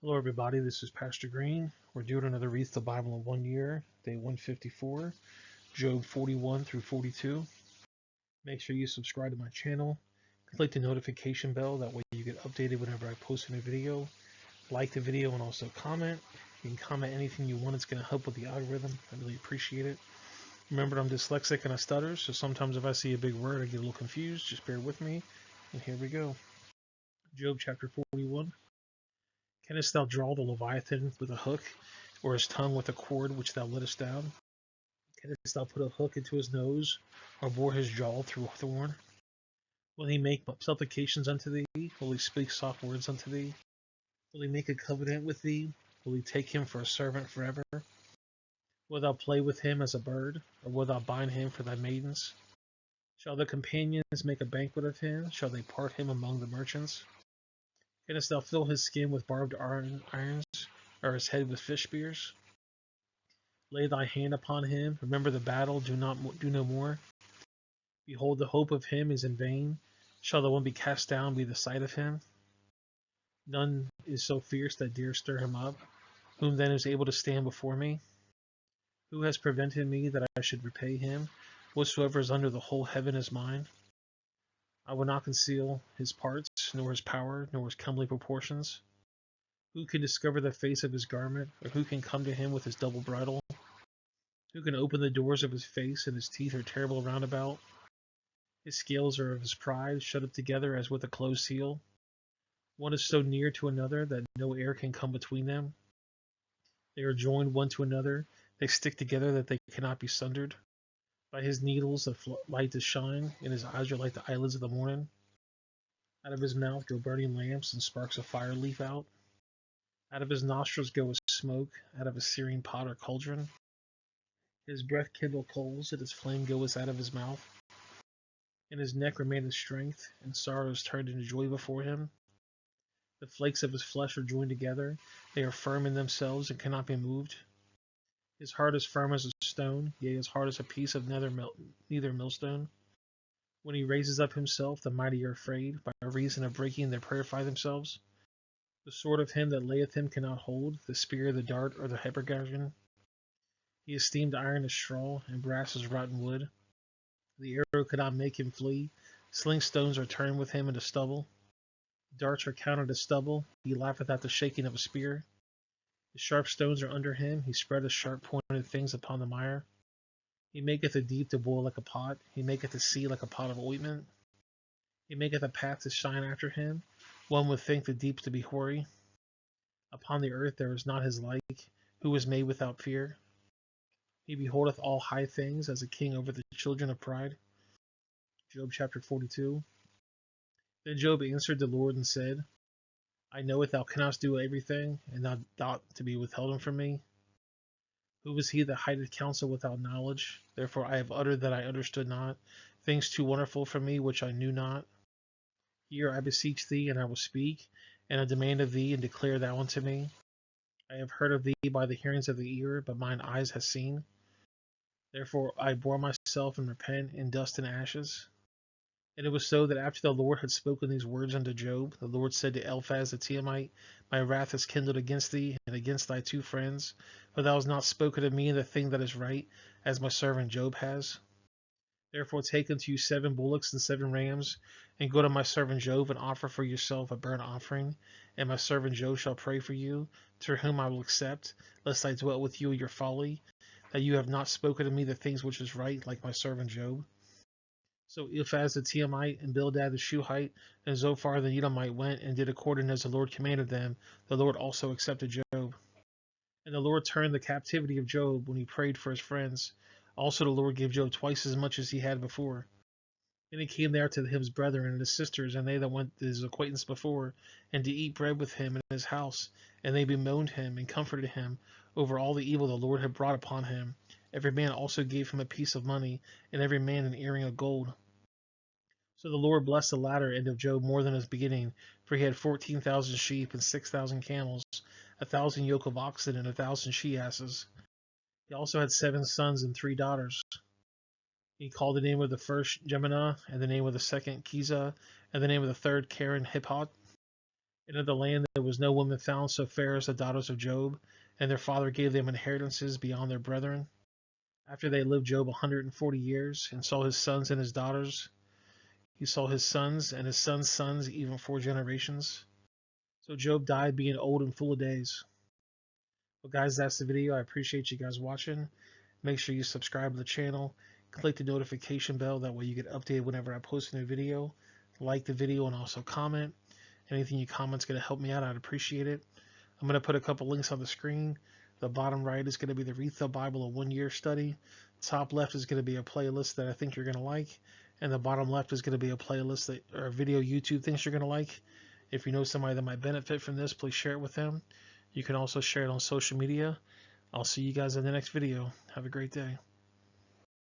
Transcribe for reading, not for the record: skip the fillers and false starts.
Hello, everybody. This is Pastor Green. We're doing another Read the Bible in 1 year, day 154, Job 41 through 42. Make sure you subscribe to my channel, click the notification bell. That way you get updated whenever I post a new video. Like the video and also comment. You can comment anything you want. It's going to help with the algorithm. I really appreciate it. Remember, I'm dyslexic and I stutter, so sometimes if I see a big word, I get a little confused. Just bear with me. And here we go. Job chapter 41. Canst thou draw the Leviathan with a hook, or his tongue with a cord which thou lettest down? Canst thou put a hook into his nose, or bore his jaw through a thorn? Will he make supplications unto thee? Will he speak soft words unto thee? Will he make a covenant with thee? Will he take him for a servant forever? Wilt thou play with him as a bird, or wilt thou bind him for thy maidens? Shall the companions make a banquet of him? Shall they part him among the merchants? Canst thou fill his skin with barbed irons, or his head with fish spears? Lay thy hand upon him, remember the battle, do no more. Behold, the hope of him is in vain. Shall the one be cast down be the sight of him? None is so fierce that dare stir him up. Whom then is able to stand before me? Who has prevented me that I should repay him? Whatsoever is under the whole heaven is mine. I will not conceal his parts, nor his power, nor his comely proportions. Who can discover the face of his garment, or who can come to him with his double bridle? Who can open the doors of his face, and his teeth are terrible round about? His scales are of his pride, shut up together as with a closed seal. One is so near to another that no air can come between them. They are joined one to another, they stick together that they cannot be sundered. By his needles the light does shine, and his eyes are like the eyelids of the morning. Out of his mouth go burning lamps, and sparks of fire leap out. Out of his nostrils goeth smoke, out of a searing pot or cauldron. His breath kindled coals, and his flame goeth out of his mouth. In his neck remaineth strength, and sorrow is turned into joy before him. The flakes of his flesh are joined together, they are firm in themselves, and cannot be moved. His heart is firm as a stone, yea, his heart is a piece of neither millstone. When he raises up himself, the mighty are afraid. By reason of breaking, they purify themselves. The sword of him that layeth him cannot hold, the spear, the dart, or the hypergagon. He esteemed iron as straw, and brass as rotten wood. The arrow could not make him flee. Sling stones are turned with him into stubble. Darts are counted as stubble. He laugheth at the shaking of a spear. The sharp stones are under him. He spreadeth sharp pointed things upon the mire. He maketh the deep to boil like a pot. He maketh the sea like a pot of ointment. He maketh a path to shine after him. One would think the deep to be hoary. Upon the earth there is not his like, who was made without fear. He beholdeth all high things, as a king over the children of pride. Job chapter 42. Then Job answered the Lord and said, I know it, thou canst do everything, and thou thought to be withholden from me. Who was he that hideth counsel without knowledge? Therefore I have uttered that I understood not, things too wonderful for me which I knew not. Hear, I beseech thee, and I will speak, and I demand of thee, and declare thou unto me. I have heard of thee by the hearings of the ear, but mine eyes have seen. Therefore I bore myself and repent in dust and ashes. And it was so that after the Lord had spoken these words unto Job, the Lord said to Eliphaz the Temanite, My wrath is kindled against thee, and against thy two friends, for thou hast not spoken to me the thing that is right, as my servant Job has. Therefore take unto you 7 bullocks and 7 rams, and go to my servant Job, and offer for yourself a burnt offering, and my servant Job shall pray for you, to whom I will accept, lest I dwell with you in your folly, that you have not spoken to me the things which is right, like my servant Job. So Eliphaz the Temanite, and Bildad the Shuhite, and Zophar the Edomite went and did according as the Lord commanded them. The Lord also accepted Job. And the Lord turned the captivity of Job when he prayed for his friends. Also the Lord gave Job twice as much as he had before. Then he came there to his brethren and his sisters, and they that went to his acquaintance before, and to eat bread with him in his house. And they bemoaned him, and comforted him, over all the evil the Lord had brought upon him. Every man also gave him a piece of money, and every man an earring of gold. So the Lord blessed the latter end of Job more than his beginning, for he had 14,000 sheep and 6,000 camels, 1,000 yoke of oxen, and 1,000 she-asses. He also had 7 sons and 3 daughters. He called the name of the first Jeminah, and the name of the second Kizah, and the name of the third Karen Hiphot. And in the land there was no woman found so fair as the daughters of Job, and their father gave them inheritances beyond their brethren. After they lived Job 140 years, and saw his sons and his daughters, he saw his sons and his sons' sons, even 4 generations. So Job died being old and full of days. Well, guys, that's the video. I appreciate you guys watching. Make sure you subscribe to the channel. Click the notification bell. That way you get updated whenever I post a new video. Like the video and also comment. Anything you comment is going to help me out. I'd appreciate it. I'm going to put a couple links on the screen. The bottom right is going to be the Read the Bible, a 1-year study. Top left is going to be a playlist that I think you're going to like. And the bottom left is going to be a playlist that, or a video YouTube thinks you're going to like. If you know somebody that might benefit from this, please share it with them. You can also share it on social media. I'll see you guys in the next video. Have a great day.